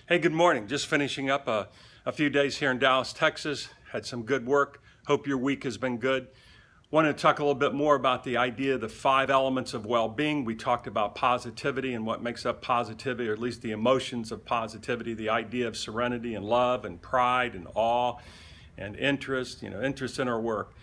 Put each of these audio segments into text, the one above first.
Hey, good morning. Just finishing up a few days here in Dallas, Texas. Had some good work. Hope your week has been good. Wanted to talk a little bit more about the idea of the 5 elements of well-being. We talked about positivity and what makes up positivity, or at least the emotions of positivity, the idea of serenity and love and pride and awe and interest in our work.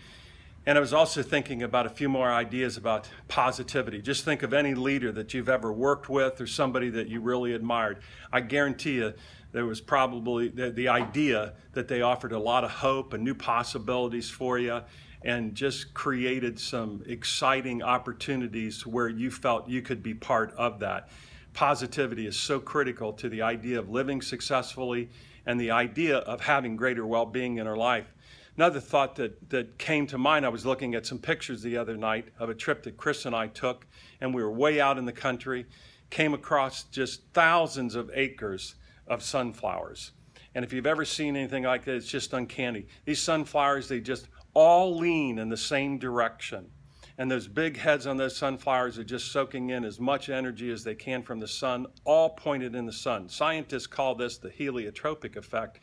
And I was also thinking about a few more ideas about positivity. Just think of any leader that you've ever worked with or somebody that you really admired. I guarantee you there was probably the idea that they offered a lot of hope and new possibilities for you and just created some exciting opportunities where you felt you could be part of that. Positivity is so critical to the idea of living successfully and the idea of having greater well-being in our life. Another thought that came to mind, I was looking at some pictures the other night of a trip that Chris and I took, and we were way out in the country, came across just thousands of acres of sunflowers. And if you've ever seen anything like that, it's just uncanny. These sunflowers, they just all lean in the same direction. And those big heads on those sunflowers are just soaking in as much energy as they can from the sun, all pointed in the sun. Scientists call this the heliotropic effect.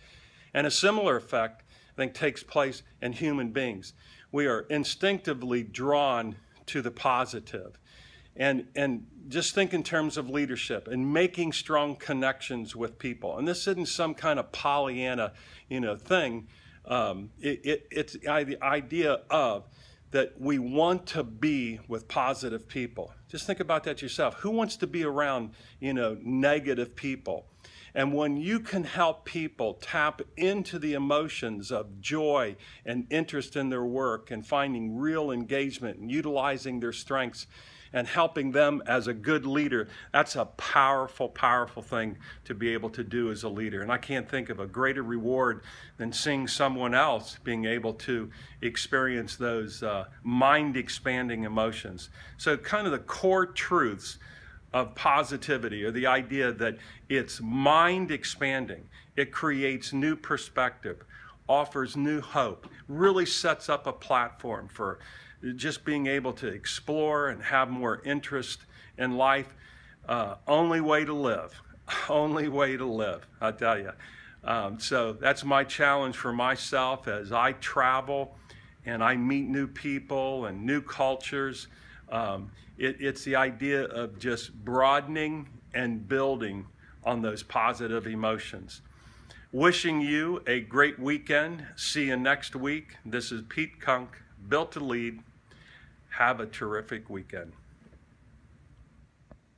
And a similar effect, I think, takes place in human beings. We are instinctively drawn to the positive. And just think in terms of leadership and making strong connections with people. And this isn't some kind of Pollyanna, thing. It's the idea of that we want to be with positive people. Just think about that yourself. Who wants to be around, negative people? And when you can help people tap into the emotions of joy and interest in their work and finding real engagement and utilizing their strengths and helping them as a good leader, that's a powerful, powerful thing to be able to do as a leader. And I can't think of a greater reward than seeing someone else being able to experience those mind-expanding emotions. So kind of the core truths of positivity, or the idea that it's mind expanding, it creates new perspective, offers new hope, really sets up a platform for just being able to explore and have more interest in life. Only way to live, I tell you. So that's my challenge for myself as I travel and I meet new people and new cultures. It's the idea of just broadening and building on those positive emotions. Wishing you a great weekend. See you next week. This is Pete Kunk, Built to Lead. Have a terrific weekend.